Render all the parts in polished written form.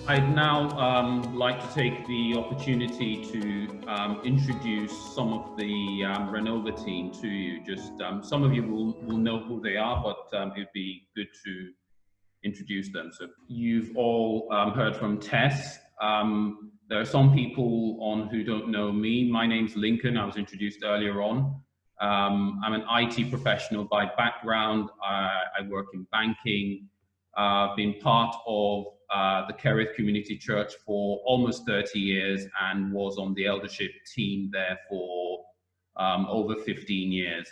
I'd now like to take the opportunity to introduce some of the Renova team to you. Just some of you will know who they are, but it'd be good to introduce them. So you've all heard from Tess. There are some people on who don't know me. My name's Lincoln. I was introduced earlier on. I'm an IT professional by background. I work in banking. I've been part of the Kerith Community Church for almost 30 years and was on the eldership team there for over 15 years.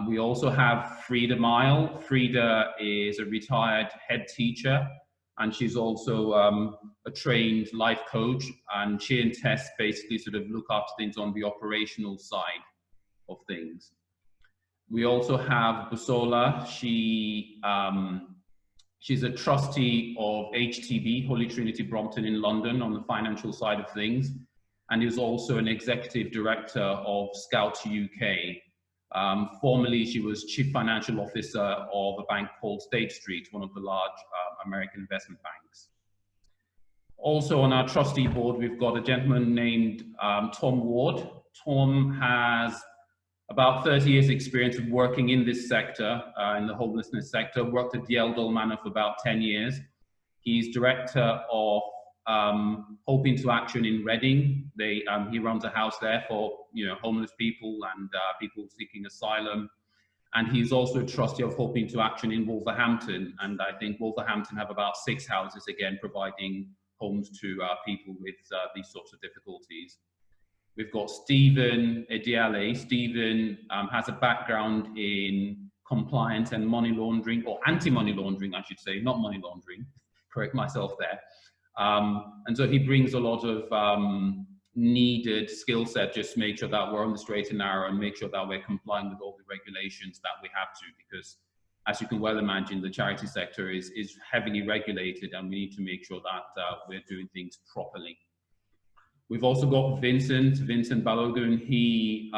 We also have Frida Mile. Frida is a retired head teacher, and she's also a trained life coach, and she and Tess basically sort of look after things on the operational side of things. We also have Busola. She's a trustee of HTB, Holy Trinity Brompton in London, on the financial side of things, and is also an executive director of Scout UK. Formerly, she was chief financial officer of a bank called State Street, one of the large American investment banks. Also on our trustee board, we've got a gentleman named Tom Ward. Tom has about 30 years experience of working in this sector, in the homelessness sector, worked at Ediale Manor for about 10 years. He's director of Hoping to Action in Reading. He runs a house there for homeless people and people seeking asylum. And he's also a trustee of Hoping to Action in Wolverhampton. And I think Wolverhampton have about 6 houses, again, providing homes to people with these sorts of difficulties. We've got Stephen Ediale. Stephen has a background in compliance and money laundering, or anti-money laundering, I should say, not money laundering, correct myself there. And so he brings a lot of needed skill set, just to make sure that we're on the straight and narrow and make sure that we're complying with all the regulations that we have to, because as you can well imagine, the charity sector is heavily regulated, and we need to make sure that we're doing things properly. We've also got Vincent Balogun. He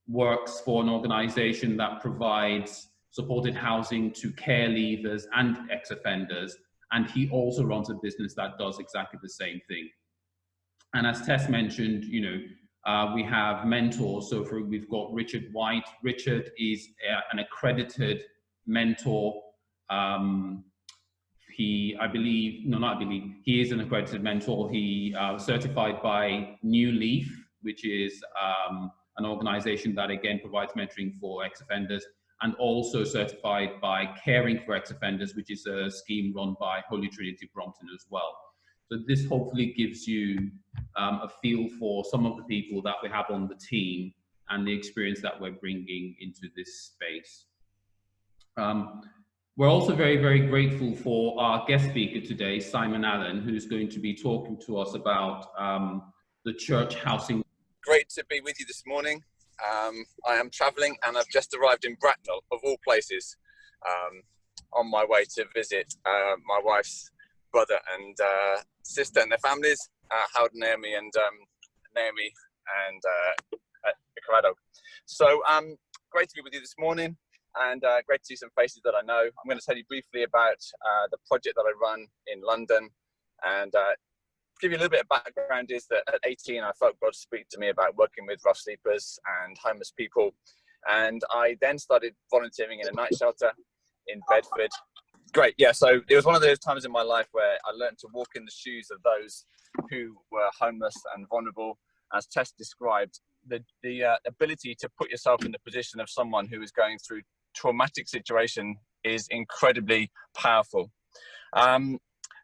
works for an organization that provides supported housing to care leavers and ex-offenders. And he also runs a business that does exactly the same thing. And as Tess mentioned, we have mentors. So we've got Richard White. Richard is an accredited mentor. He is an accredited mentor. He was certified by New Leaf, which is an organization that again provides mentoring for ex-offenders, and also certified by Caring for Ex-Offenders, which is a scheme run by Holy Trinity Brompton as well. So this hopefully gives you a feel for some of the people that we have on the team and the experience that we're bringing into this space. We're also very, very grateful for our guest speaker today, Simon Allen, who's going to be talking to us about the church housing. Great to be with you this morning. I am travelling and I've just arrived in Bracknell, of all places, on my way to visit my wife's brother and sister and their families, Howard, Naomi and Corrado. So great to be with you this morning, and great to see some faces that I know. I'm going to tell you briefly about the project that I run in London, and give you a little bit of background is that at 18 I felt God speak to me about working with rough sleepers and homeless people, and I then started volunteering in a night shelter in Bedford. Great, yeah, so it was one of those times in my life where I learned to walk in the shoes of those who were homeless and vulnerable. As Tess described, the ability to put yourself in the position of someone who is going through traumatic situation is incredibly powerful.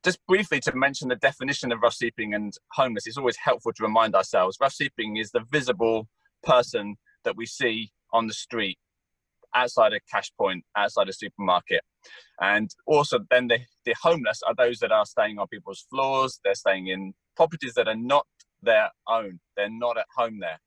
Just briefly to mention the definition of rough sleeping and homeless, it's always helpful to remind ourselves. Rough sleeping is the visible person that we see on the street, outside a cash point, outside a supermarket. And also then the homeless are those that are staying on people's floors, they're staying in properties that are not their own, they're not at home there.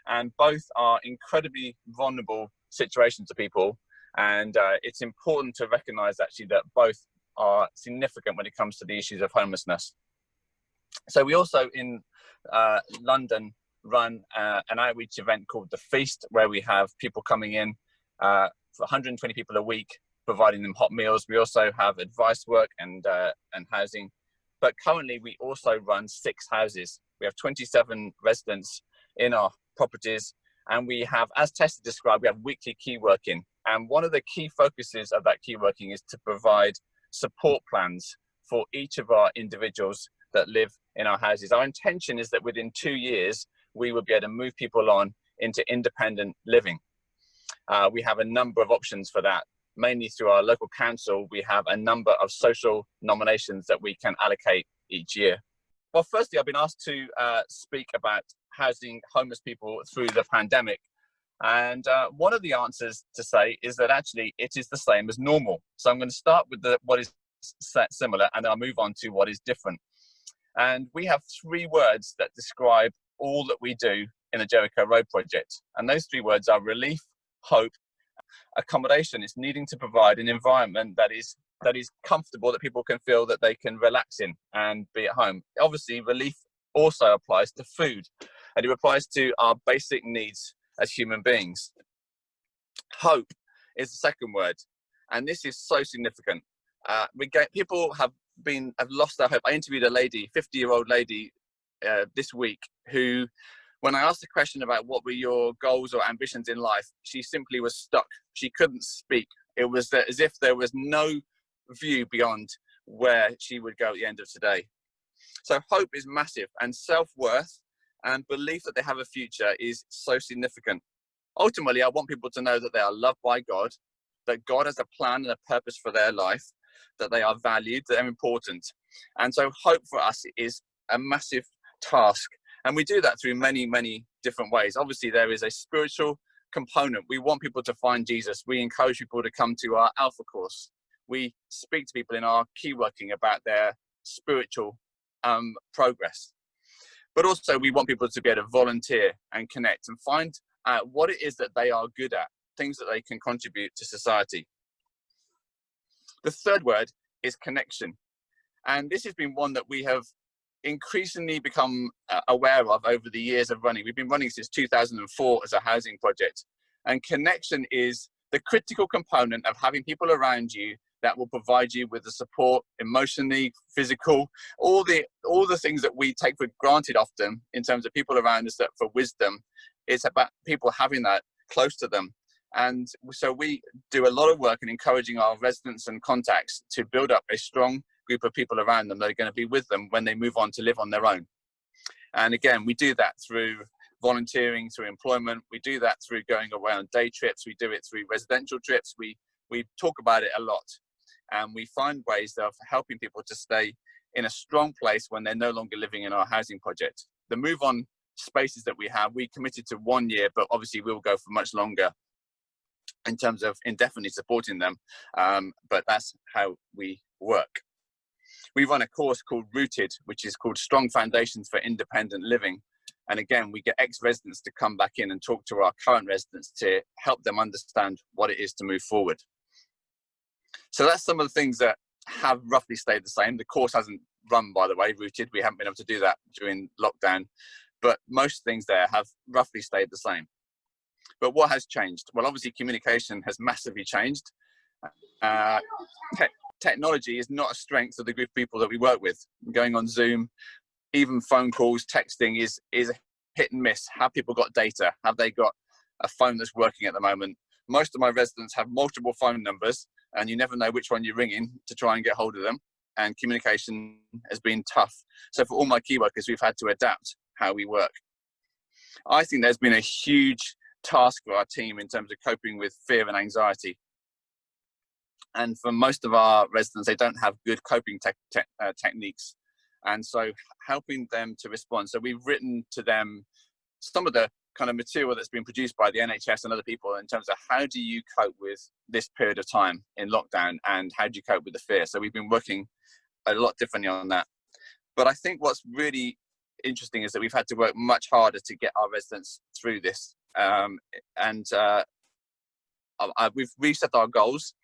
And both are incredibly vulnerable situations to people. And it's important to recognize actually that both are significant when it comes to the issues of homelessness. So we also in London run an outreach event called The Feast, where we have people coming in for 120 people a week, providing them hot meals. We also have advice work and housing But currently we also run 6 houses. We have 27 residents in our properties, and we have, as Tessa described, we have weekly key working. And one of the key focuses of that key working is to provide support plans for each of our individuals that live in our houses. Our intention is that within 2 years, we will be able to move people on into independent living. We have a number of options for that. Mainly through our local council, we have a number of social nominations that we can allocate each year. Well, firstly, I've been asked to speak about housing homeless people through the pandemic. And one of the answers to say is that actually it is the same as normal. So I'm going to start with what is similar, and then I'll move on to what is different. And we have 3 words that describe all that we do in the Jericho Road project. And those 3 words are relief, hope, accommodation. Is needing to provide an environment that is comfortable, that people can feel that they can relax in and be at home. Obviously, relief also applies to food, and it applies to our basic needs as human beings. Hope is the second word, and this is so significant. People have lost their hope. I interviewed a lady, 50-year-old lady, this week, who, when I asked the question about what were your goals or ambitions in life, she simply was stuck. She couldn't speak. It was as if there was no view beyond where she would go at the end of today. So hope is massive, and self-worth and belief that they have a future is so significant. Ultimately, I want people to know that they are loved by God, that God has a plan and a purpose for their life, that they are valued, that they're important. And so hope for us is a massive task. And we do that through many, many different ways. Obviously, there is a spiritual component. We want people to find Jesus. We encourage people to come to our Alpha course. We speak to people in our key working about their spiritual progress. But also, we want people to be able to volunteer and connect and find out what it is that they are good at, things that they can contribute to society. The third word is connection. And this has been one that we have increasingly become aware of over the years of running. We've been running since 2004 as a housing project. And connection is the critical component of having people around you that will provide you with the support, emotionally, physical, all the things that we take for granted often in terms of people around us that for wisdom. It's about people having that close to them. And so we do a lot of work in encouraging our residents and contacts to build up a strong group of people around them that are going to be with them when they move on to live on their own. And again, we do that through volunteering, through employment. We do that through going away on day trips. We do it through residential trips. We talk about it a lot. And we find ways of helping people to stay in a strong place when they're no longer living in our housing project. The move on spaces that we have, we committed to 1 year, but obviously we'll go for much longer in terms of indefinitely supporting them. But that's how we work. We run a course called Rooted, which is called Strong Foundations for Independent Living. And again, we get ex-residents to come back in and talk to our current residents to help them understand what it is to move forward. So that's some of the things that have roughly stayed the same. The course hasn't run, by the way, Rooted. We haven't been able to do that during lockdown. But most things there have roughly stayed the same. But what has changed? Well, obviously, communication has massively changed. Technology is not a strength of the group of people that we work with. Going on Zoom, even phone calls, texting is a hit and miss. Have people got data? Have they got a phone that's working at the moment? Most of my residents have multiple phone numbers, and you never know which one you're ringing to try and get hold of them. And communication has been tough. So for all my key workers, we've had to adapt how we work. I think there's been a huge task for our team in terms of coping with fear and anxiety. And for most of our residents, they don't have good coping techniques. And so helping them to respond. So we've written to them some of the kind of material that's been produced by the NHS and other people in terms of how do you cope with this period of time in lockdown, and how do you cope with the fear? So we've been working a lot differently on that. But I think what's really interesting is that we've had to work much harder to get our residents through this. We've reset our goals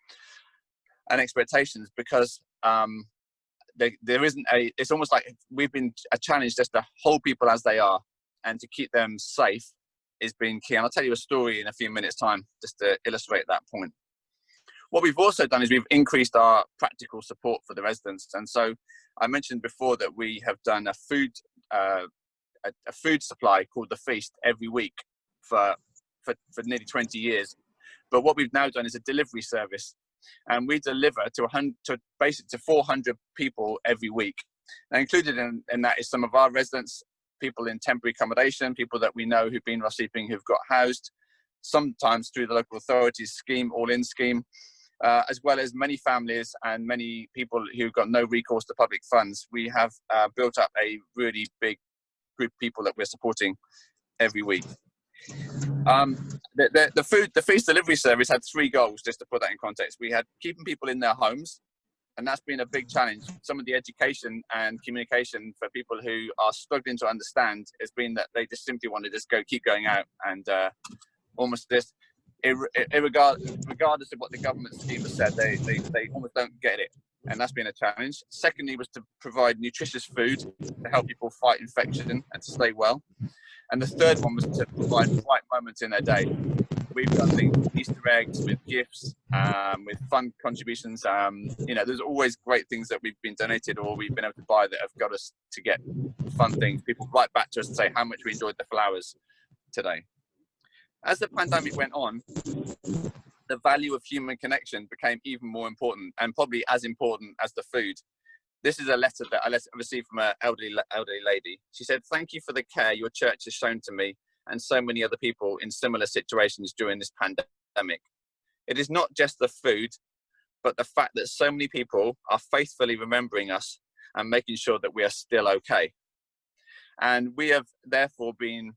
and expectations because there isn't it's almost like we've been a challenge just to hold people as they are and to keep them safe has been key. And I'll tell you a story in a few minutes time just to illustrate that point. What we've also done is we've increased our practical support for the residents. And so I mentioned before that we have done a food supply called The Feast every week for nearly 20 years. But what we've now done is a delivery service, and we deliver to 400 people every week. Now, included in that is some of our residents, people in temporary accommodation, people that we know who've been rough sleeping, who've got housed, sometimes through the local authorities scheme, all-in scheme, as well as many families and many people who've got no recourse to public funds. We have built up a really big group of people that we're supporting every week. The feast delivery service had 3 goals, just to put that in context. We had keeping people in their homes, and that's been a big challenge. Some of the education and communication for people who are struggling to understand has been that they just simply want to just keep going out, and almost this, regardless of what the government scheme has said, they almost don't get it, and that's been a challenge. Secondly was to provide nutritious food to help people fight infection and to stay well. And the third one was to provide bright moments in their day. We've done things with Easter eggs, with gifts, with fun contributions. There's always great things that we've been donated or we've been able to buy that have got us to get fun things. People write back to us and say how much we enjoyed the flowers today. As the pandemic went on, the value of human connection became even more important, and probably as important as the food. This is a letter that I received from an elderly lady. She said, "Thank you for the care your church has shown to me and so many other people in similar situations during this pandemic. It is not just the food, but the fact that so many people are faithfully remembering us and making sure that we are still okay." And we have therefore been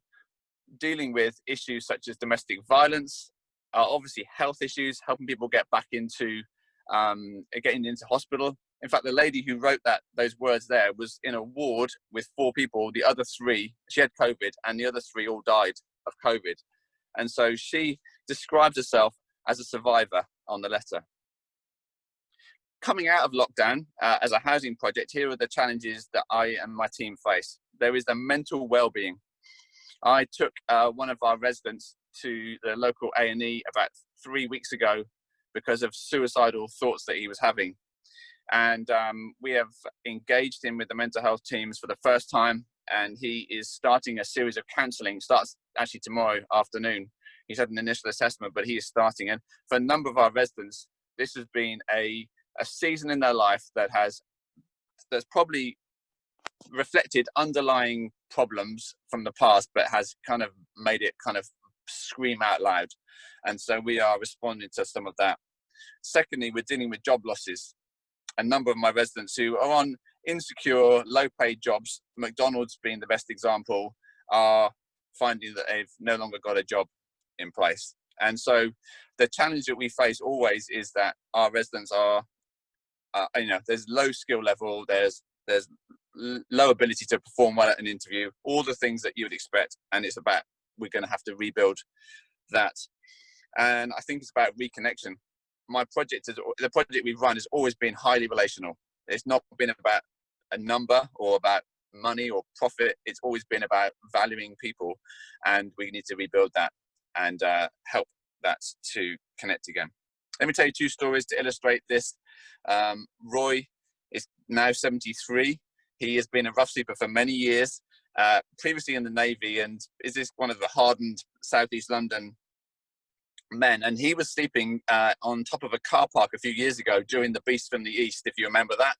dealing with issues such as domestic violence, obviously health issues, helping people get back into getting into hospital. In fact, the lady who wrote those words there was in a ward with 4 people. The other 3, she had COVID, and the other 3 all died of COVID. And so she describes herself as a survivor on the letter. Coming out of lockdown as a housing project, here are the challenges that I and my team face. There is the mental well-being. I took one of our residents to the local A&E about 3 weeks ago because of suicidal thoughts that he was having. And we have engaged him with the mental health teams for the first time, and he is starting a series of counselling. Starts actually tomorrow afternoon. He's had an initial assessment, but he is starting. And for a number of our residents, this has been a season in their life that's probably reflected underlying problems from the past, but has kind of made it kind of scream out loud. And so we are responding to some of that. Secondly, we're dealing with job losses. A number of my residents who are on insecure, low-paid jobs, McDonald's being the best example, are finding that they've no longer got a job in place. And so the challenge that we face always is that our residents are, there's low skill level, there's low ability to perform well at an interview, all the things that you would expect. And it's about, we're going to have to rebuild that. And I think it's about reconnection. The project we've run has always been highly relational. It's not been about a number or about money or profit. It's always been about valuing people, and we need to rebuild that and help that to connect again. Let me tell you 2 stories to illustrate this. Roy is now 73. He has been a rough sleeper for many years, previously in the Navy, and is one of the hardened Southeast London men. And he was sleeping on top of a car park a few years ago during the Beast from the East, if you remember that.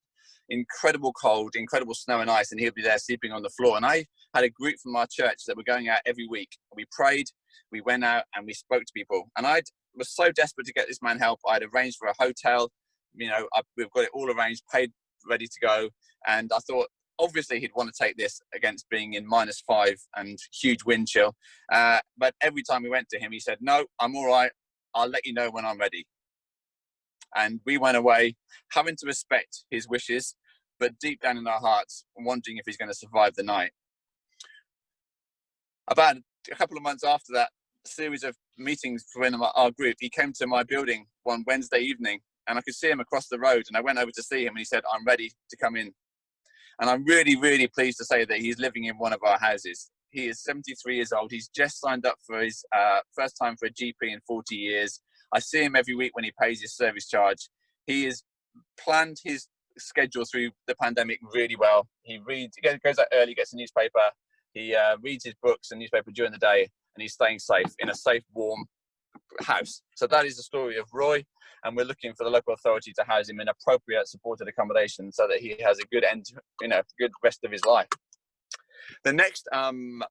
Incredible cold, incredible snow and ice, and he'll be there sleeping on the floor. And I had a group from our church that were going out every week. We prayed, we went out, and we spoke to people. And I was so desperate to get this man help. I'd arranged for a hotel. We've got it all arranged, paid, ready to go. And I thought, obviously he'd want to take this against being in -5 and huge wind chill. But every time we went to him, he said, "No, I'm all right. I'll let you know when I'm ready." And we went away having to respect his wishes, but deep down in our hearts, wondering if he's going to survive the night. About a couple of months after that series of meetings for our group, he came to my building one Wednesday evening, and I could see him across the road. And I went over to see him, and he said, "I'm ready to come in." And I'm really, really pleased to say that he's living in one of our houses. He is 73 years old. He's just signed up for his first time for a GP in 40 years. I see him every week when he pays his service charge. He has planned his schedule through the pandemic really well. He goes out early, gets a newspaper. He reads his books and newspaper during the day, and he's staying safe in a safe, warm house. So that is the story of Roy, and we're looking for the local authority to house him in appropriate supported accommodation so that he has a good end, good rest of his life. The next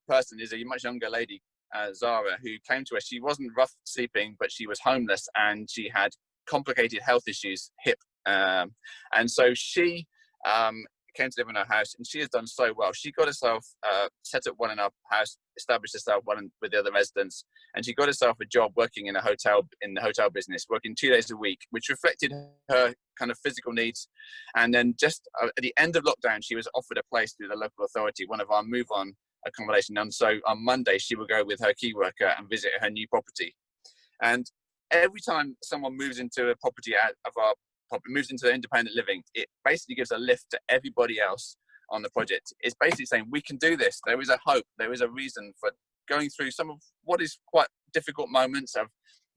person is a much younger lady, Zara, who came to us. She wasn't rough sleeping, but she was homeless and she had complicated health issues, hip. And so she came to live in our house, and she has done so well. She got herself set up one in our house, established herself one with the other residents, and she got herself a job working in the hotel business, working 2 days a week, which reflected her kind of physical needs. And then just at the end of lockdown, she was offered a place through the local authority, one of our move on accommodation. And so on Monday, she will go with her key worker and visit her new property. And every time someone moves into a property out of our moves into independent living, it basically gives a lift to everybody else on the project. It's basically saying, we can do this. There is a hope. There is a reason for going through some of what is quite difficult moments of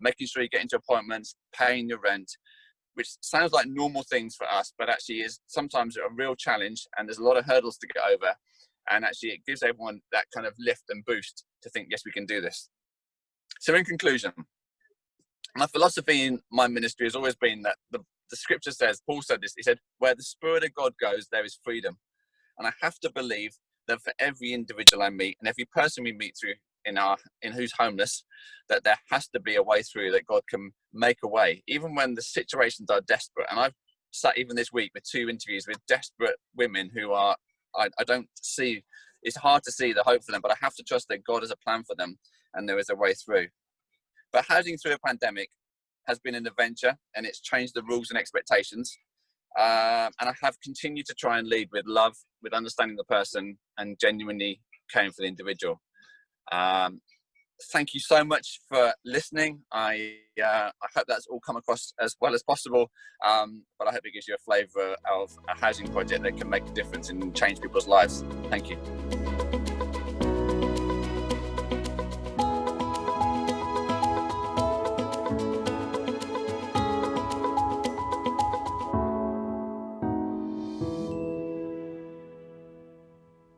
making sure you get into appointments, paying your rent, which sounds like normal things for us, but actually is sometimes a real challenge, and there's a lot of hurdles to get over. And actually it gives everyone that kind of lift and boost to think, yes, we can do this. So in conclusion, my philosophy in my ministry has always been that the scripture says, Paul said this, he said, where the Spirit of God goes, there is freedom. And I have to believe that for every individual I meet and every person we meet through in who's homeless, that there has to be a way through, that God can make a way, even when the situations are desperate. And I've sat even this week with 2 interviews with desperate women who are, I don't see, it's hard to see the hope for them, but I have to trust that God has a plan for them and there is a way through. But housing through a pandemic has been an adventure, and it's changed the rules and expectations. And I have continued to try and lead with love, with understanding the person, and genuinely caring for the individual. Thank you so much for listening. I hope that's all come across as well as possible, but I hope it gives you a flavour of a housing project that can make a difference and change people's lives. Thank you.